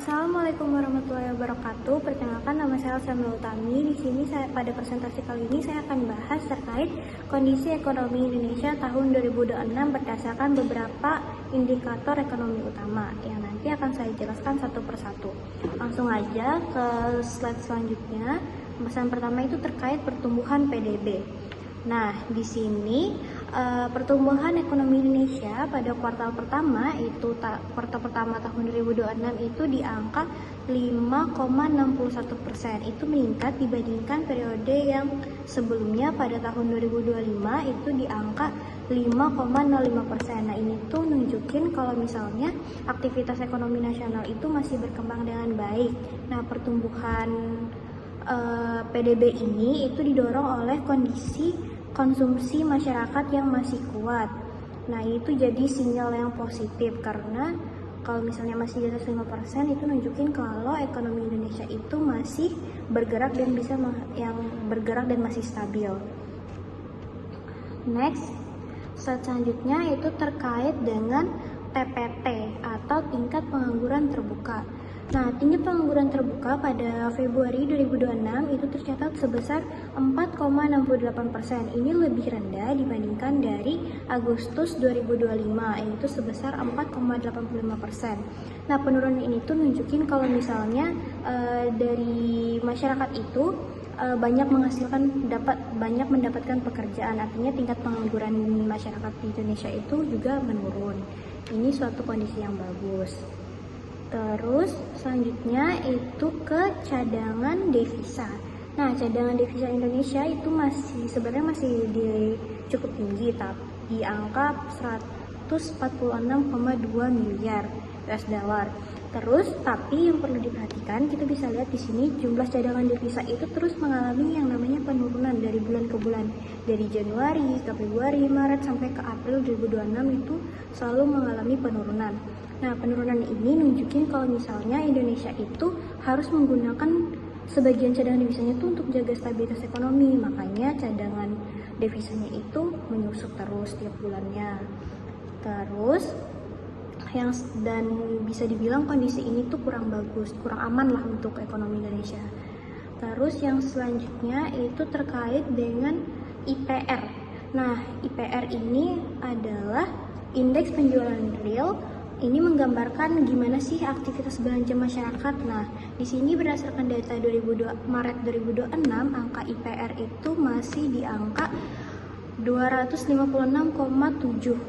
Assalamualaikum warahmatullahi wabarakatuh. Perkenalkan, nama saya Elsa Utami. Di sini pada presentasi kali ini saya akan bahas terkait kondisi ekonomi Indonesia tahun 2026 berdasarkan beberapa indikator ekonomi utama yang nanti akan saya jelaskan satu persatu. Langsung aja ke slide selanjutnya. Pembahasan pertama itu terkait pertumbuhan PDB. Nah, di sini pertumbuhan ekonomi Indonesia pada kuartal pertama tahun 2026 itu di angka 5,61%. Itu meningkat dibandingkan periode yang sebelumnya pada tahun 2025 itu di angka 5,05%. Nah, ini tuh nunjukin kalau misalnya aktivitas ekonomi nasional itu masih berkembang dengan baik. Nah, pertumbuhan PDB ini itu didorong oleh kondisi konsumsi masyarakat yang masih kuat. Nah, itu jadi sinyal yang positif karena kalau misalnya masih di atas 5% itu nunjukin kalau ekonomi Indonesia itu masih bergerak dan bergerak dan masih stabil. Next, slide selanjutnya itu terkait dengan TPT atau tingkat pengangguran terbuka. Nah, tingkat pengangguran terbuka pada Februari 2026 itu tercatat sebesar 4,68%. Ini lebih rendah dibandingkan dari Agustus 2025, yaitu sebesar 4,85%. Nah, penurunan ini tuh nunjukin kalau misalnya dari masyarakat itu banyak mendapatkan pekerjaan, artinya tingkat pengangguran masyarakat di Indonesia itu juga menurun. Ini suatu kondisi yang bagus. Terus selanjutnya itu ke cadangan devisa. Nah, cadangan devisa Indonesia itu sebenarnya masih cukup tinggi, tapi di angka 146,2 miliar US dollar. Terus, tapi yang perlu diperhatikan, kita bisa lihat di sini jumlah cadangan devisa itu terus mengalami yang namanya penurunan dari bulan ke bulan. Dari Januari ke Februari, Maret sampai ke April 2026 itu selalu mengalami penurunan. Nah, penurunan ini nunjukin kalau misalnya Indonesia itu harus menggunakan sebagian cadangan devisanya itu untuk jaga stabilitas ekonomi. Makanya cadangan devisanya itu menyusut terus tiap bulannya. Terus dan bisa dibilang kondisi ini tuh kurang bagus, kurang aman lah untuk ekonomi Indonesia. Terus yang selanjutnya itu terkait dengan IPR. Nah, IPR ini adalah indeks penjualan real. Ini menggambarkan gimana sih aktivitas belanja masyarakat. Nah, di sini berdasarkan data Maret 2026, angka IPR itu masih di angka 256,7.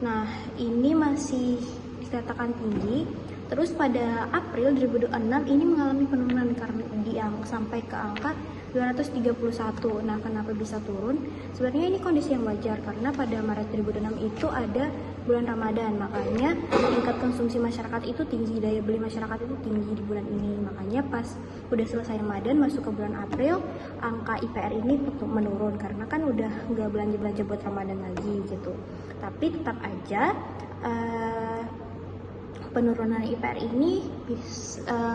Nah, ini masih dikatakan tinggi. Terus pada April 2026 ini mengalami penurunan karena sampai ke angka 231. Nah, kenapa bisa turun? Sebenarnya ini kondisi yang wajar karena pada Maret 2026 itu ada bulan Ramadan. Makanya tingkat konsumsi masyarakat itu tinggi, daya beli masyarakat itu tinggi di bulan ini. Makanya pas udah selesai Ramadan masuk ke bulan April, angka IPR ini menurun karena kan udah nggak belanja-belanja buat Ramadan lagi gitu. Tapi tetap aja penurunan IPR ini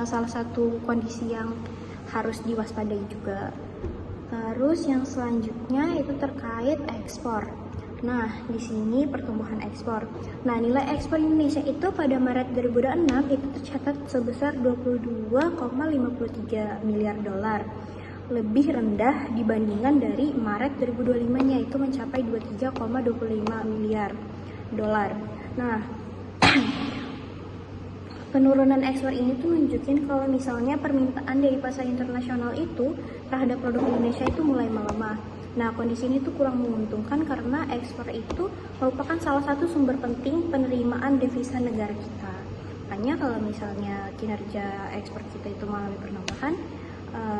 salah satu kondisi yang harus diwaspadai juga. Terus yang selanjutnya itu terkait ekspor. Nah, di sini pertumbuhan ekspor. Nah, nilai ekspor Indonesia itu pada Maret 2026 itu tercatat sebesar 22,53 miliar dolar. Lebih rendah dibandingkan dari Maret 2025-nya itu mencapai 23,25 miliar dolar. Nah, penurunan ekspor ini tuh nunjukin kalau misalnya permintaan dari pasar internasional itu terhadap produk Indonesia itu mulai melemah. Nah, kondisi ini tuh kurang menguntungkan karena ekspor itu merupakan salah satu sumber penting penerimaan devisa negara kita. Makanya kalau misalnya kinerja ekspor kita itu mengalami penambahan,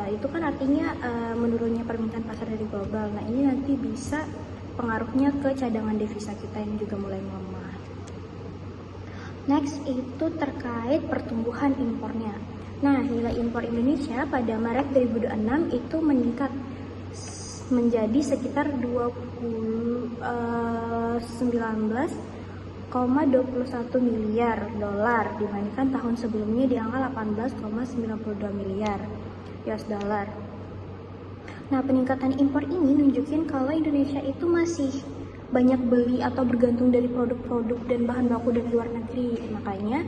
itu kan artinya menurunnya permintaan pasar dari global. Nah, ini nanti bisa pengaruhnya ke cadangan devisa kita yang juga mulai melemah. Next itu terkait pertumbuhan impornya. Nah, nilai impor Indonesia pada Maret 2026 itu meningkat menjadi sekitar 19,21 miliar dolar dibandingkan tahun sebelumnya di angka 18,92 miliar US dollar. Nah, peningkatan impor ini nunjukin kalau Indonesia itu masih banyak beli atau bergantung dari produk-produk dan bahan baku dari luar negeri. Makanya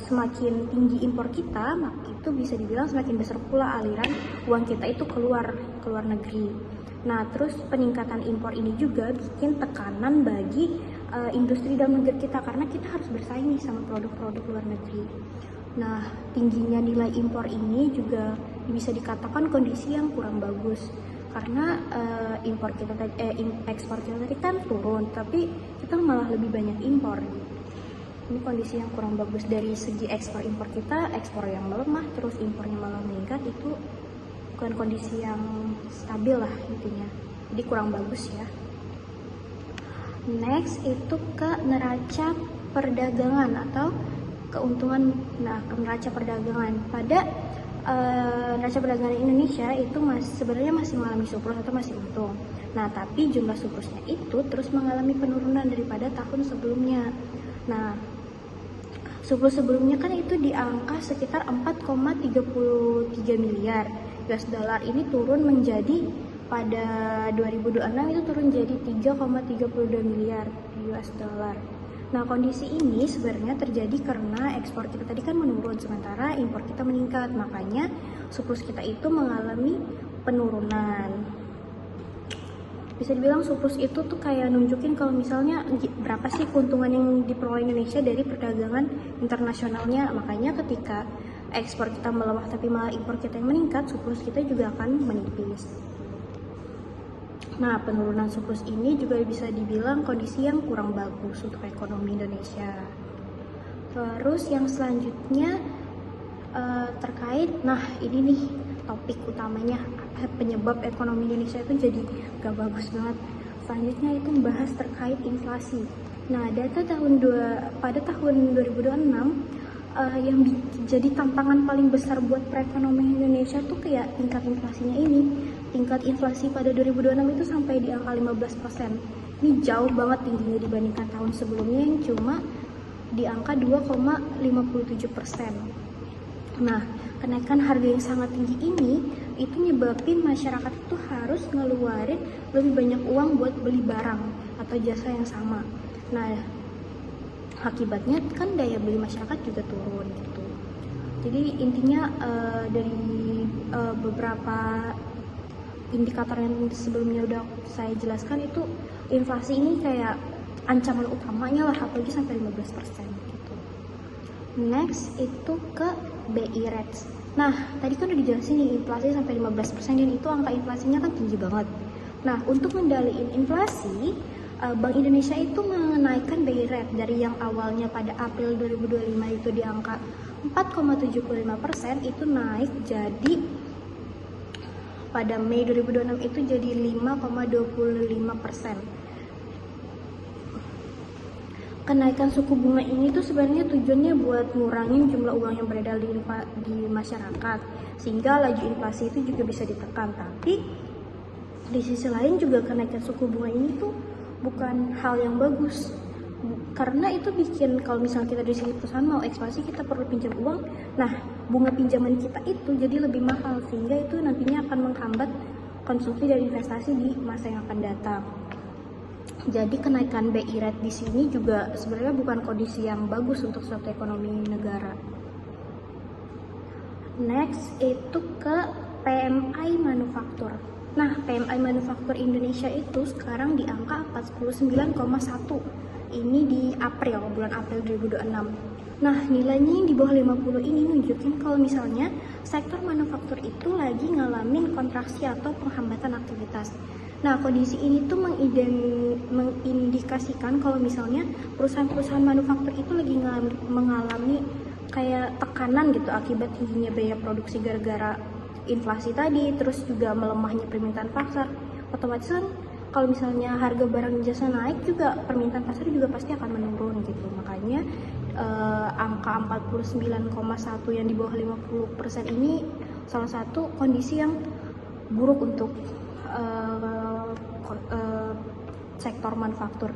semakin tinggi impor kita, maka itu bisa dibilang semakin besar pula aliran uang kita itu keluar negeri. Nah, terus peningkatan impor ini juga bikin tekanan bagi industri dalam negeri kita, karena kita harus bersaing nih sama produk-produk luar negeri. Nah, tingginya nilai impor ini juga bisa dikatakan kondisi yang kurang bagus, karena ekspor kita tadi kan turun, tapi kita malah lebih banyak impor. Ini kondisi yang kurang bagus dari segi ekspor impor kita, ekspor yang melemah, terus impornya malah meningkat, itu bukan kondisi yang stabil lah intinya. Jadi kurang bagus ya. Next itu ke neraca perdagangan atau keuntungan. Nah, neraca perdagangan pada neraca perdagangan Indonesia itu sebenarnya masih mengalami surplus atau masih untung. Nah, tapi jumlah surplusnya itu terus mengalami penurunan daripada tahun sebelumnya. Nah, surplus sebelumnya kan itu di angka sekitar 4,33 miliar US dollar. Ini turun menjadi pada 2026 itu turun jadi 3,32 miliar US dollar. Nah, kondisi ini sebenarnya terjadi karena ekspor kita tadi kan menurun, sementara impor kita meningkat. Makanya surplus kita itu mengalami penurunan. Bisa dibilang surplus itu tuh kayak nunjukin kalau misalnya berapa sih keuntungan yang diperoleh Indonesia dari perdagangan internasionalnya. Makanya ketika ekspor kita melemah tapi malah impor kita yang meningkat, surplus kita juga akan menipis. Nah, penurunan surplus ini juga bisa dibilang kondisi yang kurang bagus untuk ekonomi Indonesia. Terus yang selanjutnya terkait, nah ini nih topik utamanya, penyebab ekonomi Indonesia itu jadi gak bagus banget. Selanjutnya itu membahas terkait inflasi. Nah, data pada tahun 2026 yang jadi tantangan paling besar buat perekonomian Indonesia tuh kayak tingkat inflasinya ini. Tingkat inflasi pada 2026 itu sampai di angka 15%. Ini jauh banget tingginya dibandingkan tahun sebelumnya yang cuma di angka 2,57%. Nah, kenaikan harga yang sangat tinggi ini itu nyebabin masyarakat itu harus ngeluarin lebih banyak uang buat beli barang atau jasa yang sama. Nah, akibatnya kan daya beli masyarakat juga turun gitu. Jadi intinya dari beberapa indikator yang sebelumnya udah saya jelaskan, itu inflasi ini kayak ancaman utamanya lah, apalagi sampai 15% gitu. Next itu ke BI Rates. Nah, tadi kan udah dijelasin nih inflasi sampai 15% dan itu angka inflasinya kan tinggi banget. Nah, untuk mengendalikan inflasi, Bank Indonesia itu menaikkan BI Rate dari yang awalnya pada April 2025 itu di angka 4,75%, itu naik jadi pada Mei 2026 itu jadi 5,25%. Kenaikan suku bunga ini tuh sebenarnya tujuannya buat ngurangin jumlah uang yang beredar di masyarakat, sehingga laju inflasi itu juga bisa ditekan. Tapi di sisi lain juga kenaikan suku bunga ini tuh bukan hal yang bagus, karena itu bikin kalau misalnya kita di sini perusahaan mau ekspansi, kita perlu pinjam uang. Nah, bunga pinjaman kita itu jadi lebih mahal, sehingga itu nantinya akan menghambat konsumsi dan investasi di masa yang akan datang. Jadi kenaikan BI Rate di sini juga sebenarnya bukan kondisi yang bagus untuk suatu ekonomi negara. Next itu ke PMI manufaktur. Nah, PMI manufaktur Indonesia itu sekarang di angka 49,1. Ini di bulan April 2026. Nah, nilainya yang di bawah 50 ini nunjukin kalau misalnya sektor manufaktur itu lagi ngalamin kontraksi atau penghambatan aktivitas. Nah, kondisi ini tuh mengindikasikan kalau misalnya perusahaan-perusahaan manufaktur itu lagi mengalami kayak tekanan gitu akibat tingginya biaya produksi gara-gara inflasi tadi, terus juga melemahnya permintaan pasar. Otomatis kan kalau misalnya harga barang dan jasa naik, juga permintaan pasar juga pasti akan menurun gitu. Makanya angka 49,1 yang di bawah 50% ini salah satu kondisi yang buruk untuk sektor manufaktur,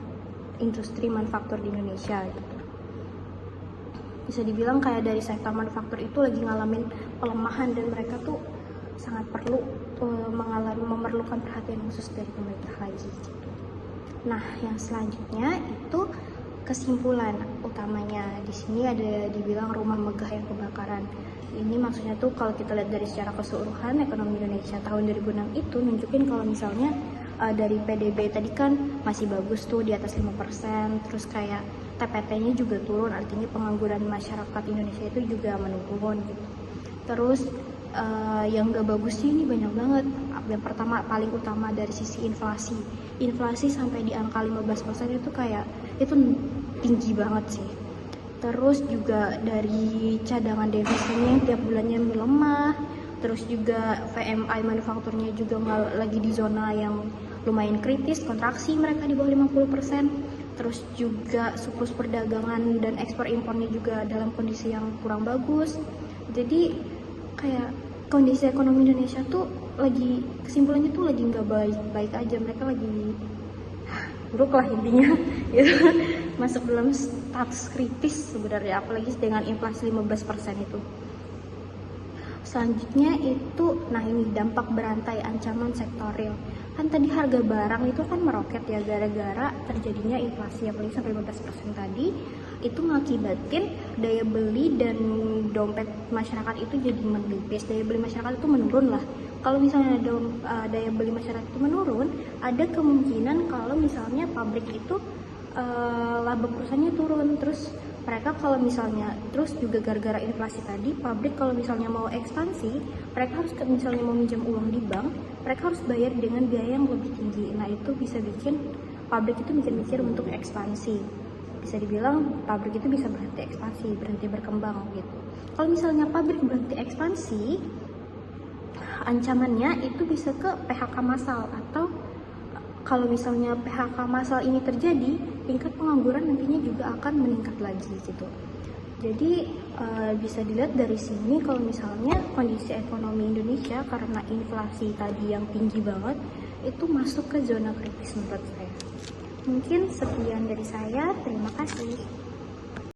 industri manufaktur di Indonesia gitu. Bisa dibilang kayak dari sektor manufaktur itu lagi ngalamin pelemahan dan mereka tuh sangat perlu memerlukan perhatian khusus dari pemerintah lagi gitu. Nah, yang selanjutnya itu kesimpulan utamanya di sini ada dibilang rumah megah yang kebakaran. Ini maksudnya tuh kalau kita lihat dari secara keseluruhan ekonomi Indonesia tahun 2006 itu nunjukin kalau misalnya dari PDB tadi kan masih bagus tuh di atas 5%, terus kayak TPT-nya juga turun, artinya pengangguran masyarakat Indonesia itu juga menurun gitu. Terus yang gak bagus sih ini banyak banget. Yang pertama paling utama dari sisi inflasi. Inflasi sampai di angka 15% itu kayak itu tinggi banget sih. Terus juga dari cadangan devisanya yang tiap bulannya melemah. Terus juga PMI manufakturnya juga nggak lagi di zona yang lumayan kritis, kontraksi mereka di bawah 50%. Terus juga surplus perdagangan dan ekspor impornya juga dalam kondisi yang kurang bagus. Jadi kayak kondisi ekonomi Indonesia tuh lagi, kesimpulannya tuh lagi nggak baik-baik aja, mereka lagi buruk lah intinya gitu. Masuk dalam status kritis sebenarnya, apalagi dengan inflasi 15% itu. Selanjutnya itu, nah ini dampak berantai ancaman sektorial. Kan tadi harga barang itu kan meroket ya gara-gara terjadinya inflasi apalagi sampai 15% tadi. Itu mengakibatkan daya beli dan dompet masyarakat itu jadi menipis, daya beli masyarakat itu menurun lah. Kalau misalnya daya beli masyarakat itu menurun, ada kemungkinan kalau misalnya pabrik itu laba perusahaannya turun. Terus mereka kalau misalnya, terus juga gara-gara inflasi tadi, pabrik kalau misalnya mau ekspansi, mereka harus misalnya mau minjam uang di bank, mereka harus bayar dengan biaya yang lebih tinggi. Nah itu bisa bikin pabrik itu mikir-mikir untuk ekspansi. Bisa dibilang pabrik itu bisa berhenti ekspansi, berhenti berkembang gitu. Kalau misalnya pabrik berhenti ekspansi, ancamannya itu bisa ke PHK massal, atau kalau misalnya PHK massal ini terjadi, tingkat pengangguran nantinya juga akan meningkat lagi gitu. Jadi bisa dilihat dari sini kalau misalnya kondisi ekonomi Indonesia karena inflasi tadi yang tinggi banget itu masuk ke zona kritis menurut saya. Mungkin sekian dari saya, terima kasih.